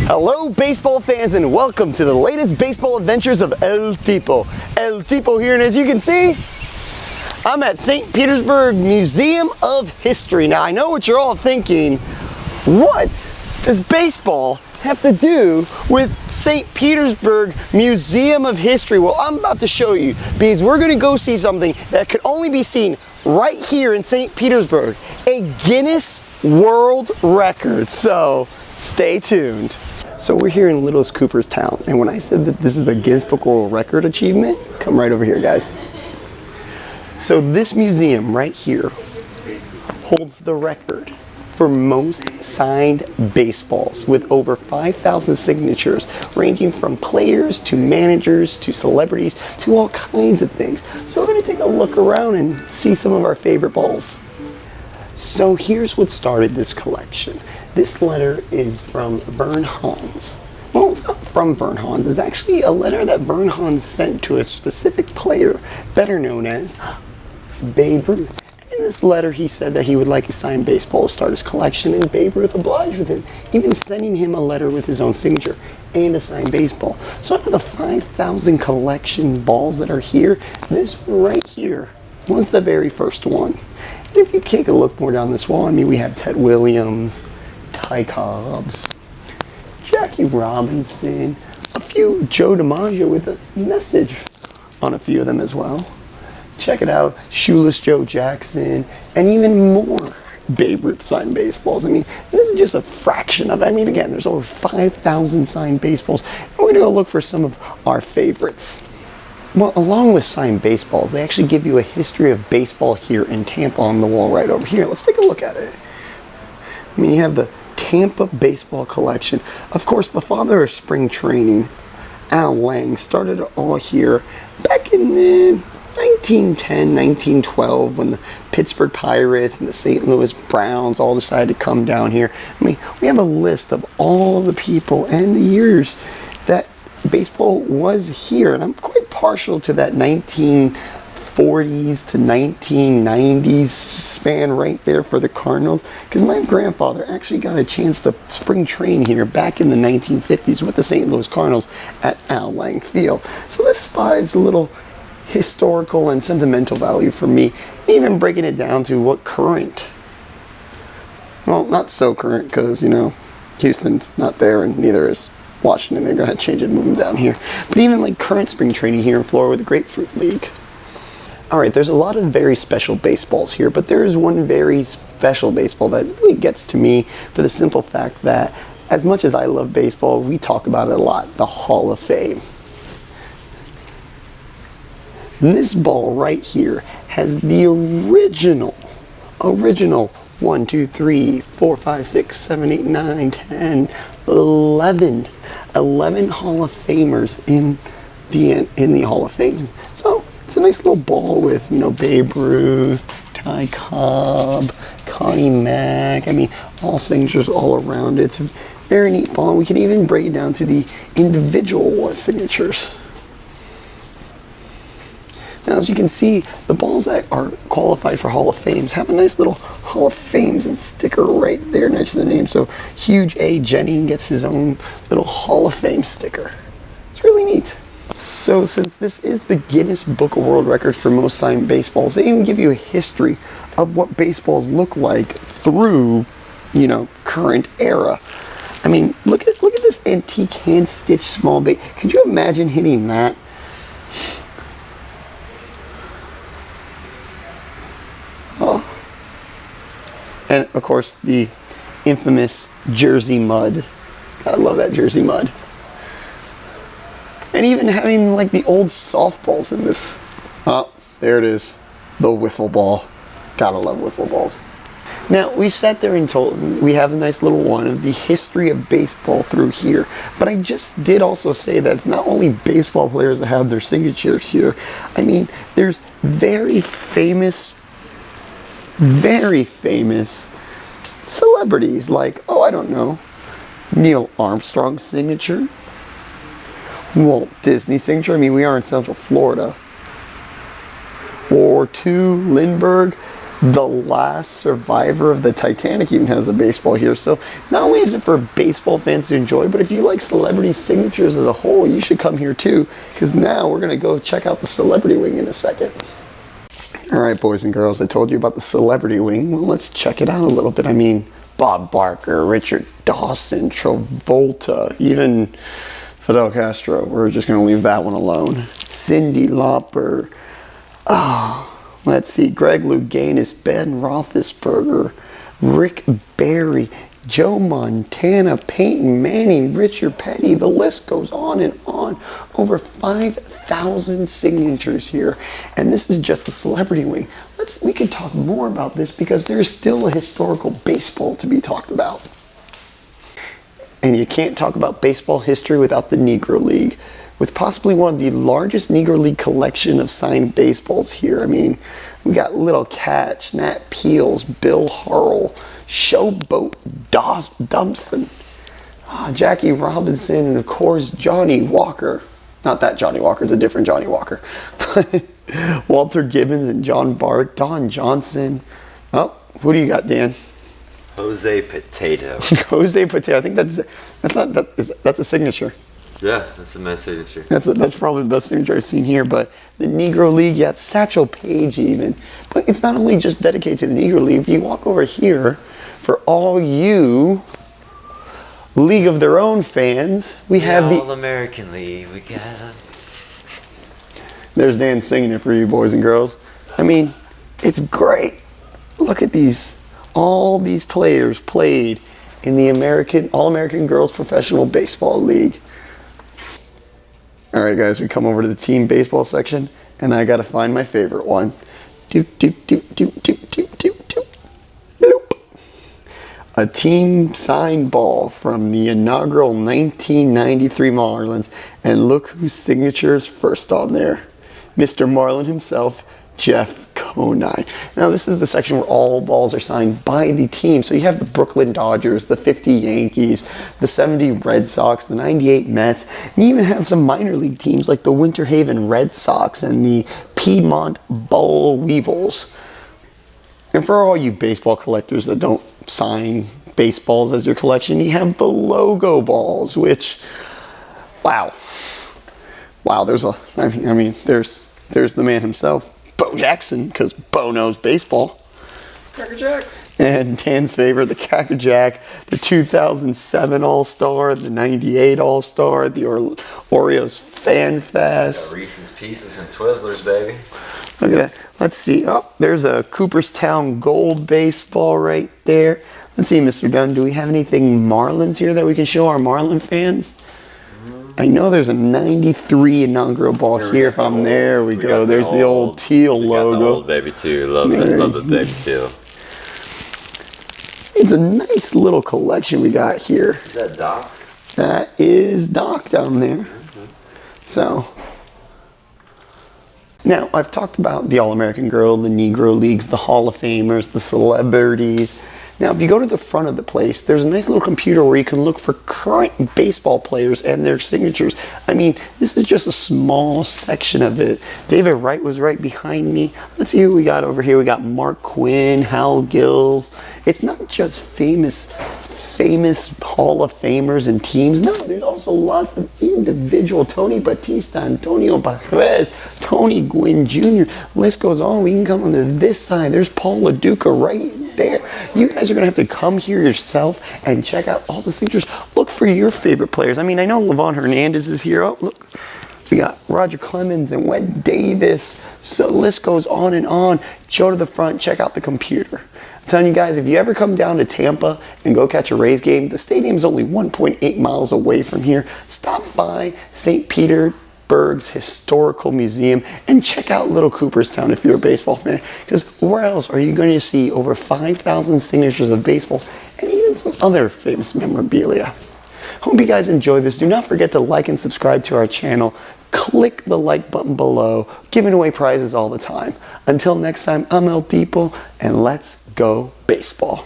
Hello baseball fans and welcome to the latest baseball adventures of El Tipo. El Tipo here, and as you can see, I'm at St. Petersburg Museum of History. Now I know what you're all thinking, what does baseball have to do with St. Petersburg Museum of History? Well, I'm about to show you, because we're going to go see something that could only be seen right here in St. Petersburg, a Guinness World Record. So stay tuned. So we're here in Littlest Cooperstown, and when I said that this is a Guinness Book World Record achievement, come right over here, guys. So this museum right here holds the record for most signed baseballs with over 5,000 signatures, ranging from players to managers to celebrities to all kinds of things. So we're going to take a look around and see some of our favorite balls. So here's what started this collection. This letter is from Vern Hans. Well, it's not from Vern Hans. It's actually a letter that Vern Hans sent to a specific player, better known as Babe Ruth. In this letter, he said that he would like a signed baseball to start his collection, and Babe Ruth obliged with him, even sending him a letter with his own signature and a signed baseball. So out of the 5,000 collection balls that are here, this right here was the very first one. And if you take a look more down this wall, I mean, we have Ted Williams, Ty Cobbs, Jackie Robinson, a few Joe DiMaggio with a message on a few of them as well. Check it out, Shoeless Joe Jackson, and even more Babe Ruth signed baseballs. I mean, this is just a fraction of it. I mean, again, there's over 5,000 signed baseballs, and we're gonna go look for some of our favorites. Well, along with signed baseballs, they actually give you a history of baseball here in Tampa on the wall right over here. Let's take a look at it. I mean, you have the Tampa baseball collection. Of course, the father of spring training, Al Lang, started it all here back in 1910, 1912, when the Pittsburgh Pirates and the St. Louis Browns all decided to come down here. I mean, we have a list of all the people and the years that baseball was here, and I'm quite partial to that 1940s to 1990s span right there for the Cardinals, because my grandfather actually got a chance to spring train here back in the 1950s with the St. Louis Cardinals at Al Lang Field. So this spot is a little historical and sentimental value for me, even breaking it down to what current, well, not so current, because, you know, Houston's not there and neither is Washington. They're going to change it and move them down here. But even like current spring training here in Florida with the Grapefruit League. Alright, there's a lot of very special baseballs here, but there is one very special baseball that really gets to me for the simple fact that as much as I love baseball, we talk about it a lot, the Hall of Fame. This ball right here has the original 1, 2, 3, 4, 5, 6, 7, 8, 9, 10, 11 Hall of Famers in the Hall of Fame. So it's a nice little ball with, you know, Babe Ruth, Ty Cobb, Connie Mack. I mean, all signatures all around it. It's a very neat ball. We can even break it down to the individual signatures. Now, as you can see, the balls that are qualified for Hall of Fames have a nice little Hall of Fames and sticker right there next to the name. So Huge A. Jennings gets his own little Hall of Fame sticker. It's really neat. So since this is the Guinness Book of World Records for most signed baseballs, they even give you a history of what baseballs look like through, you know, current era. I mean, look at this antique hand-stitched small base. Could you imagine hitting that? Oh. And of course, the infamous Jersey mud. Gotta love that Jersey mud. And even having like the old softballs in this. Oh, there it is. The wiffle ball. Gotta love wiffle balls. Now, we sat there and told, we have a nice little one of the history of baseball through here. But I just did also say that it's not only baseball players that have their signatures here. I mean, there's very famous celebrities like, oh, I don't know, Neil Armstrong's signature, Walt Disney's signature. I mean, we are in Central Florida. World War II, Lindbergh. The last survivor of the Titanic even has a baseball here. So not only is it for baseball fans to enjoy, but if you like celebrity signatures as a whole, you should come here too, because now we're going to go check out the celebrity wing in a second. All right, boys and girls, I told you about the celebrity wing. Well, let's check it out a little bit. I mean, Bob Barker, Richard Dawson, Travolta, even Fidel Castro. We're just going to leave that one alone. Cyndi Lauper. Let's see, Greg Louganis, Ben Roethlisberger, Rick Barry, Joe Montana, Peyton Manning, Richard Petty. The list goes on and on. Over 5,000 signatures here. And this is just the celebrity wing. We can talk more about this because there's still a historical baseball to be talked about. And you can't talk about baseball history without the Negro League, with possibly one of the largest Negro League collection of signed baseballs here. I mean, we got Little Catch, Nat Peels, Bill Harrell, Showboat Dumpson, Jackie Robinson, and of course Johnny Walker. Not that Johnny Walker, it's a different Johnny Walker. Walter Gibbons and John Bark, Don Johnson. Oh, who do you got, Dan? Jose Potato. Jose Potato. I think that's a signature. Yeah, that's a nice signature. That's probably the best signature I've seen here. But the Negro League, yeah, it's Satchel Paige even. But it's not only just dedicated to the Negro League. If you walk over here, for all you League of Their Own fans, we have the All-American League. We got. There's Dan singing it for you, boys and girls. I mean, it's great. Look at these. All these players played in the All-American Girls Professional Baseball League. All right, guys, we come over to the team baseball section, and I got to find my favorite one. Doop, doop, doop, doop, doop, doop, doop, doop. Bloop. A team signed ball from the inaugural 1993 Marlins, and look whose signature is first on there. Mr. Marlin himself, Jeff Conine. Now, this is the section where all balls are signed by the team. So you have the Brooklyn Dodgers, the 50 Yankees, the 70 Red Sox, the 98 Mets, and you even have some minor league teams like the Winter Haven Red Sox and the Piedmont Boll Weevils. And for all you baseball collectors that don't sign baseballs as your collection, you have the logo balls, which, wow, there's the man himself, Bo Jackson, because Bo knows baseball. Cracker Jacks. And Dan's favorite, the Cracker Jack, the 2007 All-Star, the 98 All-Star, the Oreos Fan Fest. Reese's Pieces and Twizzlers, baby. Look at that. Let's see. Oh, there's a Cooperstown Gold baseball right there. Let's see, Mr. Dunn, do we have anything Marlins here that we can show our Marlin fans? I know there's a 93 inaugural ball here. If I'm there, we go. There's the old teal logo. The old baby too. Love the baby teal. It's a nice little collection we got here. Is that Doc? That is Doc down there. So, now I've talked about the All-American Girl, the Negro Leagues, the Hall of Famers, the celebrities. Now, if you go to the front of the place, there's a nice little computer where you can look for current baseball players and their signatures. I mean, this is just a small section of it. David Wright was right behind me. Let's see who we got over here. We got Mark Quinn, Hal Gills. It's not just famous Hall of Famers and teams. No, there's also lots of individual. Tony Batista, Antonio Barres, Tony Gwynn Jr. List goes on. We can come on to this side. There's Paul LaDuca right there. You guys are going to have to come here yourself and check out all the signatures. Look for your favorite players. I mean, I know Levon Hernandez is here. Oh, look. We got Roger Clemens and Wed Davis. So the list goes on and on. Go to the front. Check out the computer. I'm telling you guys, if you ever come down to Tampa and go catch a Rays game, the stadium's only 1.8 miles away from here. Stop by St. Petersburg's Historical Museum and check out Little Cooperstown if you're a baseball fan. Because where else are you going to see over 5,000 signatures of baseballs and even some other famous memorabilia? Hope you guys enjoyed this. Do not forget to like and subscribe to our channel. Click the like button below. Giving away prizes all the time. Until next time, I'm El Tipo, and let's go baseball.